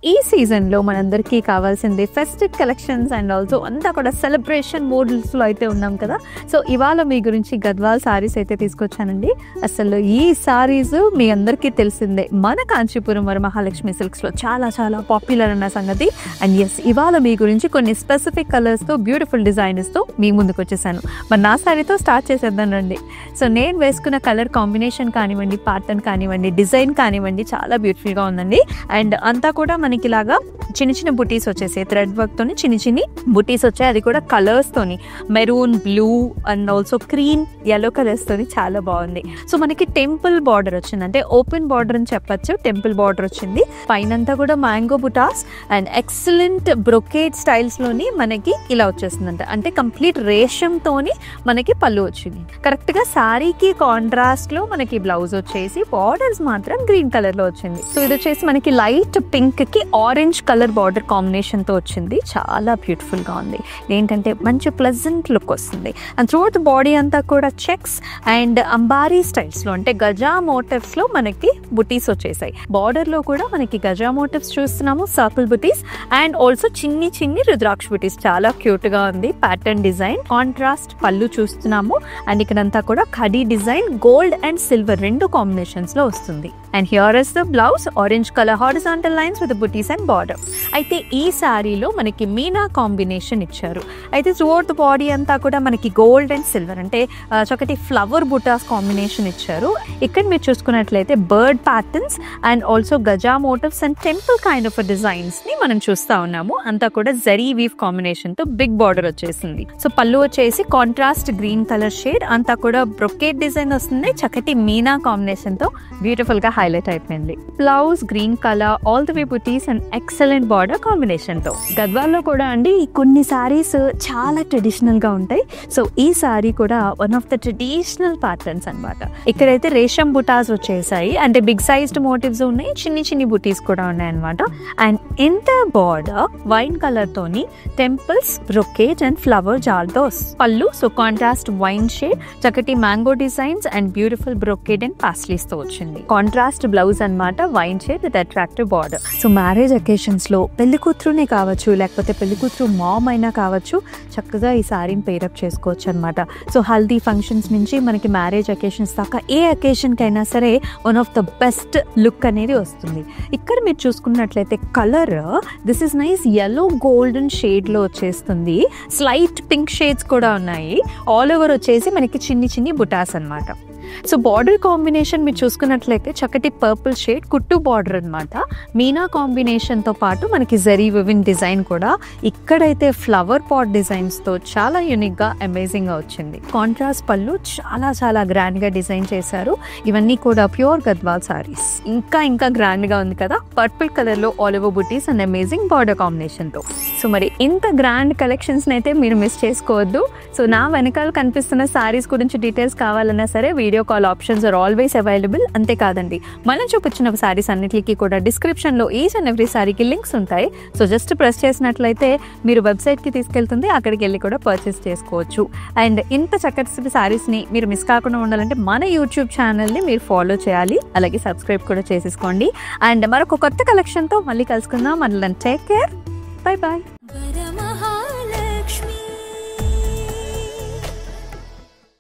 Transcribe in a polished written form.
ఈ సీజన్లో మనందరికీ కావాల్సింది ఫెస్టివ్ కలెక్షన్స్ అండ్ ఆల్సో అంతా కూడా సెలబ్రేషన్ మోడల్స్లో అయితే ఉన్నాం కదా. సో ఇవాళ మీ గురించి గద్వాల్ సారీస్ అయితే తీసుకొచ్చానండి. అసలు ఈ సారీస్ మీ అందరికీ తెలిసిందే, మన కాంచీపురం వరమహాలక్ష్మి సిల్క్స్లో చాలా చాలా పాపులర్ అన్న సంగతి. అండ్ ఎస్, ఇవాళ మీ గురించి కొన్ని స్పెసిఫిక్ కలర్స్తో బ్యూటిఫుల్ డిజైన్స్తో మీ ముందుకు వచ్చేసాను. మరి నా సారీతో స్టార్ట్ చేసేద్దానండి. సో నేను వేసుకున్న కలర్ కాంబినేషన్ కానివ్వండి, ప్యాటర్న్ కానివ్వండి, డిజైన్ కానివ్వండి, చాలా బ్యూటిఫుల్గా ఉందండి. అండ్ అంతా కూడా మనకి ఇలాగా చిన్న చిన్న బుటీస్ వచ్చేసాయి, థ్రెడ్ వర్క్తోని చిన్న చిన్ని బుటీస్ వచ్చాయి. అది కూడా కలర్స్తోని maroon, blue and also cream, yellow కలర్స్తోని చాలా బాగుంది. సో మనకి టెంపుల్ బార్డర్ వచ్చింది, అంటే ఓపెన్ బార్డర్ అని చెప్పచ్చు. టెంపుల్ బార్డర్ వచ్చింది, పైనంతా కూడా మ్యాంగో బుటాస్ అండ్ ఎక్సలెంట్ బ్రొకేడ్ స్టైల్స్లోని మనకి ఇలా వచ్చేస్తుందంట. అంటే కంప్లీట్ రేషంతోని మనకి పళ్ళు వచ్చింది. కరెక్ట్గా శారీకి కాంట్రాస్ట్లో మనకి బ్లౌజ్ వచ్చేసి బార్డర్స్ మాత్రం గ్రీన్ కలర్లో వచ్చింది. సో ఇది వచ్చేసి మనకి లైట్ పింక్కి ఆరెంజ్ కలర్ బార్డర్ కాంబినేషన్తో వచ్చింది. చాలా బ్యూటిఫుల్గా ఉంది. ఏంటంటే మంచి ప్లెజెంట్ లుక్ వస్తుంది. అండ్ త్రూ ద బాడీ అంతా కూడా చెక్స్ అండ్ అంబారీ స్టైల్స్లో, అంటే గజా మోటివ్స్లో మనకి బుటీస్ వచ్చేసాయి. బార్డర్లో కూడా మనకి గజా మోటివ్స్ చూస్తున్నాము, సర్కిల్ బుటీస్ అండ్ ఆల్సో చిన్ని చిన్ని రుద్రాక్ష బుటీస్. చాలా క్యూట్గా ఉంది ప్యాటర్న్ డిజైన్. కాంట్రాస్ట్ పళ్ళు చూస్తున్నాము. అండ్ ఇక్కడంతా కూడా khadi design, gold and silver రెండు కాంబినేషన్స్లో వస్తుంది. And here is the blouse, orange colour horizontal lines with buttis and border. అయితే ఈ శారీలో మనకి మీనా కాంబినేషన్ ఇచ్చారు. అయితే త్రూఅవుట్ ద బాడీ అంతా కూడా మనకి గోల్డ్ అండ్ సిల్వర్, అంటే చక్కటి ఫ్లవర్ బుటాస్ కాంబినేషన్ ఇచ్చారు. ఇక్కడ మీరు చూసుకున్నట్లయితే బర్డ్ ప్యాటర్న్స్ అండ్ ఆల్సో గజా motifs and temple kind of designs ని మనం చూస్తా ఉన్నాము. అంతా కూడా జరీ వీవ్ కాంబినేషన్ తో బిగ్ బార్డర్ వచ్చేసింది. సో పళ్ళు వచ్చేసి కాంట్రాస్ట్ గ్రీన్ కలర్ షేడ్, అంతా కూడా బ్రొకేట్ డిజైన్ వస్తుంది. చక్కటి మీనా కాంబినేషన్ తో బ్యూటిఫుల్ గా హైలైట్ అయిపోయింది. Blouse green colour, all the way buttis and excellent border combination తో. గద్వాల్లో కూడా అండి కొన్ని సారీస్ చాలా ట్రెడిషనల్ గా ఉంటాయి. సో ఈ సారీ కూడా one of the traditional patterns అన్నమాట. ఇక్కడైతే రేషం బుటాస్ వచ్చేసాయి, అంటే బిగ్ సైజ్డ్ మోటివ్స్ ఉన్నాయి, చిన్ని చిన్ని బుటీస్ కూడా ఉన్నాయి అనమాట. అండ్ ఇంత బార్డర్ వైన్ కలర్ తోని టెంపుల్స్, బ్రొకేట్ అండ్ ఫ్లవర్ జాల్తో పళ్ళు. సో కాంట్రాస్ట్ వైన్ షేడ్, చక్కటి mango designs and beautiful brocade and paisleys తో వచ్చింది. కాంట్రాస్ట్ బ్లౌజ్ అన్నమాట, wine shade with attractive border. So marriage occasions లో పెళ్లి కూతురునే కావచ్చు, లేకపోతే పెళ్లి కూతురు మామ్ అయినా కావచ్చు, చక్కగా ఈ సారీని పేరప్ చేసుకోవచ్చు అనమాట. సో హల్దీ ఫంక్షన్స్ నుంచి మనకి మ్యారేజ్ అకేషన్స్ దాకా ఏ అకేషన్ కైనా సరే one of the best look అనేది వస్తుంది. ఇక్కడ మీరు చూసుకున్నట్లయితే colour this is nice yellow golden shade లో వచ్చేస్తుంది. స్లైట్ పింక్ షేడ్స్ కూడా ఉన్నాయి. ఆల్ ఓవర్ వచ్చేసి మనకి చిన్ని చిన్ని బుటాస్ అన్నమాట. సో బార్డర్ కాంబినేషన్ మీరు చూసుకున్నట్లయితే చక్కటి పర్పుల్ షేడ్ కుట్టు బార్డర్ అనమాట. మీనా కాంబినేషన్ తో పాటు మనకి జరీ వివిన్ డిజైన్ కూడా. ఇక్కడైతే ఫ్లవర్ పాట్ డిజైన్స్ తో చాలా యూనిక్ గా అమేజింగ్ గా వచ్చింది. కాంట్రాస్ట్ పళ్ళు చాలా చాలా గ్రాండ్ గా డిజైన్ చేశారు. ఇవన్నీ కూడా ప్యూర్ గద్వాల్ సారీస్. ఇంకా ఇంకా గ్రాండ్ గా ఉంది కదా, పర్పుల్ కలర్ లో all over buttis and amazing border combination తో. సో మరి ఇంత గ్రాండ్ కలెక్షన్స్ అయితే మీరు మిస్ చేసుకోవద్దు. సో నా వెనకాల కనిపిస్తున్న సారీస్ గురించి డీటెయిల్స్ కావాలన్నా సరే video call options are always available. అంతేకాదండి, మనం చూపించిన సారీస్ అన్నిటికీ కూడా డిస్క్రిప్షన్లో ఈచ్ అండ్ ఎవ్రీ సారీకి లింక్స్ ఉంటాయి. సో జస్ట్ ప్రెస్ చేసినట్లయితే మీరు వెబ్సైట్కి తీసుకెళ్తుంది, అక్కడికి వెళ్ళి కూడా పర్చేస్ చేసుకోవచ్చు. అండ్ ఇంత చక్కటి సారీస్ని మీరు మిస్ కాకుండా ఉండాలంటే మన యూట్యూబ్ ఛానల్ని మీరు ఫాలో చేయాలి, అలాగే సబ్స్క్రైబ్ కూడా చేసేసుకోండి. అండ్ మరొక కొత్త కలెక్షన్తో మళ్ళీ కలుసుకుందాం. మనల్ని టేక్ కేర్, బై బాయ్.